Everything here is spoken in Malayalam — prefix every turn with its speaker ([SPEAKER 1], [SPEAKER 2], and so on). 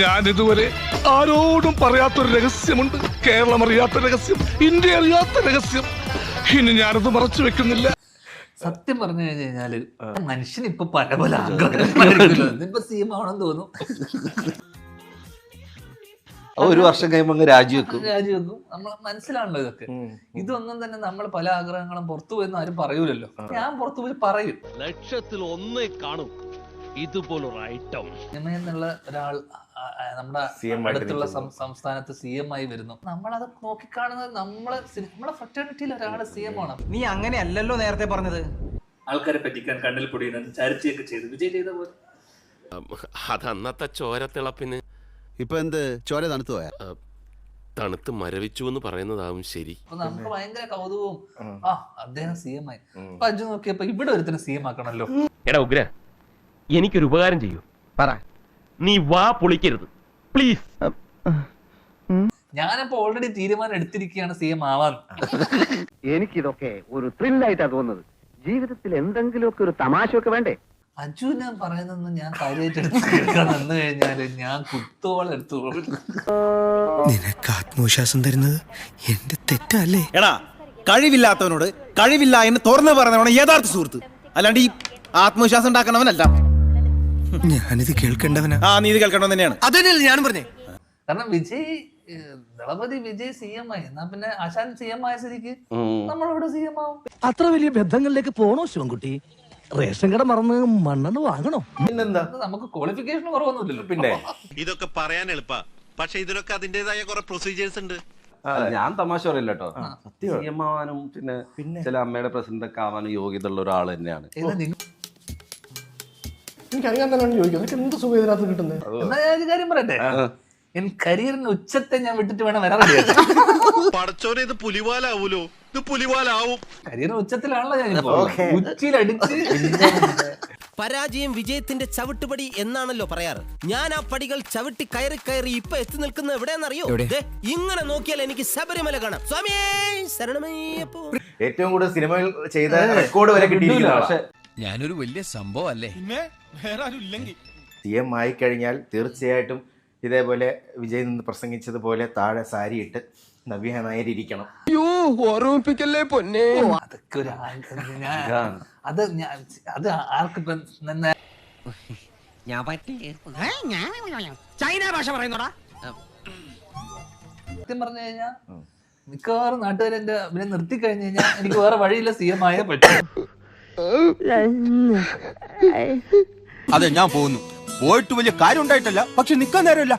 [SPEAKER 1] ഞാൻ ഇതുവരെ ആരോടും പറയാത്തൊരു രഹസ്യമുണ്ട്. കേരളം അറിയാത്ത രഹസ്യം, ഇന്ത്യ അറിയാത്ത രഹസ്യം. ഇനി ഞാനത് മറച്ചു വെക്കുന്നില്ല.
[SPEAKER 2] സത്യം പറഞ്ഞു കഴിഞ്ഞാല് മനുഷ്യന് ഇപ്പൊ പല പല ആഗ്രഹങ്ങളായിരിക്കുമല്ലോ. ഇതിപ്പോ സി എം ആണെന്ന് തോന്നും.
[SPEAKER 3] ഒരു വർഷം കഴിയുമ്പോ രാജിവെക്കും.
[SPEAKER 2] നമ്മൾ മനസ്സിലാണല്ലോ ഇതൊക്കെ. ഇതൊന്നും തന്നെ നമ്മൾ പല ആഗ്രഹങ്ങളും പുറത്തു പോയെന്ന് ആരും പറയൂലല്ലോ. ഞാൻ പുറത്തു പോയി പറയും.
[SPEAKER 4] ലക്ഷത്തിൽ ഒന്നേ കാണും ഇതുപോലൊരു ഐറ്റം.
[SPEAKER 2] എന്നുള്ള ഒരാൾ നമ്മുടെ അടുത്തുള്ള സംസ്ഥാനത്ത് സി എം ആയി വരുന്നു. നമ്മളത് നോക്കിക്കാണുന്നത് നമ്മളെ ഫ്രറ്റേണിറ്റിയിൽ ഒരാള് സി എം ആണ്.
[SPEAKER 5] നീ അങ്ങനെയല്ലല്ലോ നേരത്തെ പറഞ്ഞത്.
[SPEAKER 2] ആൾക്കാരെ പറ്റിക്കാൻ കണ്ണിൽ പൊടിയുന്നത് ചാരിറ്റി ഒക്കെ ചെയ്ത് വിജയ് ചെയ്ത പോലെ.
[SPEAKER 4] അത് അന്നത്തെ ചോരത്തിളപ്പിന്.
[SPEAKER 6] ഇപ്പൊ എന്ത് ചോര തണുത്തു പോയാ?
[SPEAKER 4] തണുത്ത് മരവിച്ചു എന്ന് പറയുന്നതാവും ശരി.
[SPEAKER 2] അപ്പൊ നമുക്ക് ഭയങ്കര കൗതുകവും അദ്ദേഹം സി എം ആയി. അപ്പൊ അജു നോക്കിയപ്പോ ഇവിടെ ഒരുത്തിന് സി എം ആക്കണല്ലോ.
[SPEAKER 7] എടാ ഉഗ്ര, എനിക്കൊരു ഉപകാരം ചെയ്യൂ. പറ. നീ വാ പൊളിക്കരുത് പ്ലീസ്.
[SPEAKER 2] ഞാനിപ്പോ ഓൾറെഡി തീരുമാനം എടുത്തിരിക്കുകയാണ് സി എം ആവാൻ.
[SPEAKER 8] എനിക്കിതൊക്കെ ഒരു ത്രില്ലായിട്ടാ തോന്നുന്നത്. ജീവിതത്തിൽ എന്തെങ്കിലുമൊക്കെ ഒരു തമാശയൊക്കെ വേണ്ടേ?
[SPEAKER 2] അജു ഞാൻ പറയുന്നൊന്നും ഞാൻ കാര്യമായിട്ട് എടുത്ത് കേൾക്കാൻ വന്നു കഴിഞ്ഞാല് ഞാൻ കുത്തോളം എടുത്തോളും.
[SPEAKER 9] നിനക്ക് ആത്മവിശ്വാസം തരുന്നത് എന്റെ തെറ്റല്ലേ?
[SPEAKER 5] എടാ, കഴിവില്ലാത്തവനോട് കഴിവില്ല എന്ന് തുറന്നു പറഞ്ഞവനാണ് യഥാർത്ഥ സുഹൃത്ത്, അല്ലാണ്ട് ഈ ആത്മവിശ്വാസം ഉണ്ടാക്കണവനല്ല.
[SPEAKER 9] ഞാനിത് കേൾക്കേണ്ടവനാ.
[SPEAKER 5] നീ ഇത് കേൾക്കണമെന്ന് തന്നെയാണ്.
[SPEAKER 9] അതന്നെയല്ലേ ഞാനും പറഞ്ഞേ.
[SPEAKER 2] കാരണം ദളപതി വിജയ് സി എം ആയി, എന്നാ പിന്നെ ആശാൻ സി എം ആയ സ്ഥിതിക്ക് നമ്മളിവിടെ സി എം ആവും.
[SPEAKER 10] അത്ര വലിയ ബന്ധങ്ങളിലേക്ക് പോണോ ശിവൻകുട്ടി? റേഷൻ കട മറന്ന് മണ്ണെണ്ണ വാങ്ങണോ?
[SPEAKER 3] പിന്നെന്താ,
[SPEAKER 2] നമുക്ക് ക്വാളിഫിക്കേഷൻ കുറവൊന്നുമില്ലല്ലോ.
[SPEAKER 3] പിന്നെ
[SPEAKER 11] ഇതൊക്കെ പറയാൻ എളുപ്പാ, പക്ഷെ ഇതിനൊക്കെ അതിന്റേതായ കുറെ പ്രൊസീജിയേഴ്സ് ഉണ്ട്.
[SPEAKER 3] ഞാൻ തമാശ പറയില്ല കേട്ടോ. സി എം ആവാനും പിന്നെ ചില അമ്മയുടെ പ്രസിഡന്റ് ഒക്കെ ആവാനും യോഗ്യത ഉള്ള ഒരാൾ തന്നെയാണ്.
[SPEAKER 1] എനിക്കറിയാൻ തന്നെയാണ് ചോദിക്കുന്നത്, എന്ത് സുഖം ഇതിനകത്ത് കിട്ടുന്നത്?
[SPEAKER 2] എന്നാ ഞാൻ ഒരു കാര്യം പറയട്ടെ, എൻ കരിയറിന് ഉച്ചത്തെ ഞാൻ വിട്ടിട്ട് വേണം വരാൻ.
[SPEAKER 11] പടച്ചോനെ, ഇത് പുലിവാലാവൂലോ? ഇത് പുലിവാലാവും.
[SPEAKER 2] കരിയറിന് ഉച്ചത്തിലാണല്ലോ ഞാൻ ഉച്ചയിലടിച്ച്.
[SPEAKER 7] പരാജയം വിജയത്തിന്റെ ചവിട്ടുപടി എന്നാണല്ലോ പറയാറ്. ഞാൻ ആ പടികൾ ചവിട്ടി കയറി കയറി ഇപ്പൊ എത്തി നിൽക്കുന്ന എവിടെയെന്നറിയോ? ഇങ്ങനെ നോക്കിയാൽ എനിക്ക് ശബരിമല കാണാം. സ്വാമിയേ ശരണമയ്യപ്പോ.
[SPEAKER 3] ഏറ്റവും കൂടുതൽ സിനിമകൾ ചെയ്ത റെക്കോർഡ് വരെ കിട്ടിയിട്ടില്ല. പക്ഷെ
[SPEAKER 9] ഞാനൊരു വലിയ സംഭവം അല്ലേ?
[SPEAKER 3] സി എം ആയിക്കഴിഞ്ഞാൽ തീർച്ചയായിട്ടും ഇതേപോലെ വിജയ് നിന്ന് പ്രസംഗിച്ചതുപോലെ താഴെ സാരി ഇട്ട് നവ്യ നായർ ഇരിക്കണം.
[SPEAKER 9] ഓർമ്മിപ്പിക്കല്ലേ പൊന്നെ.
[SPEAKER 2] അതൊക്കെ ഒരു അത് ആർക്കിപ്പം
[SPEAKER 5] ചൈന ഭാഷ പറയുന്നോടാ.
[SPEAKER 2] സത്യം പറഞ്ഞു കഴിഞ്ഞാൽ മിക്കവാറും നാട്ടുകാരെന്റെ പിന്നെ നിർത്തി കഴിഞ്ഞു കഴിഞ്ഞാൽ എനിക്ക് വേറെ വഴിയില്ല, സി എം ആയേ പറ്റും.
[SPEAKER 5] അതെ, ഞാൻ പോകുന്നു. പോയിട്ട് വലിയ കാര്യം ഉണ്ടായിട്ടല്ല, പക്ഷെ നിക്കാൻ നേരമില്ല.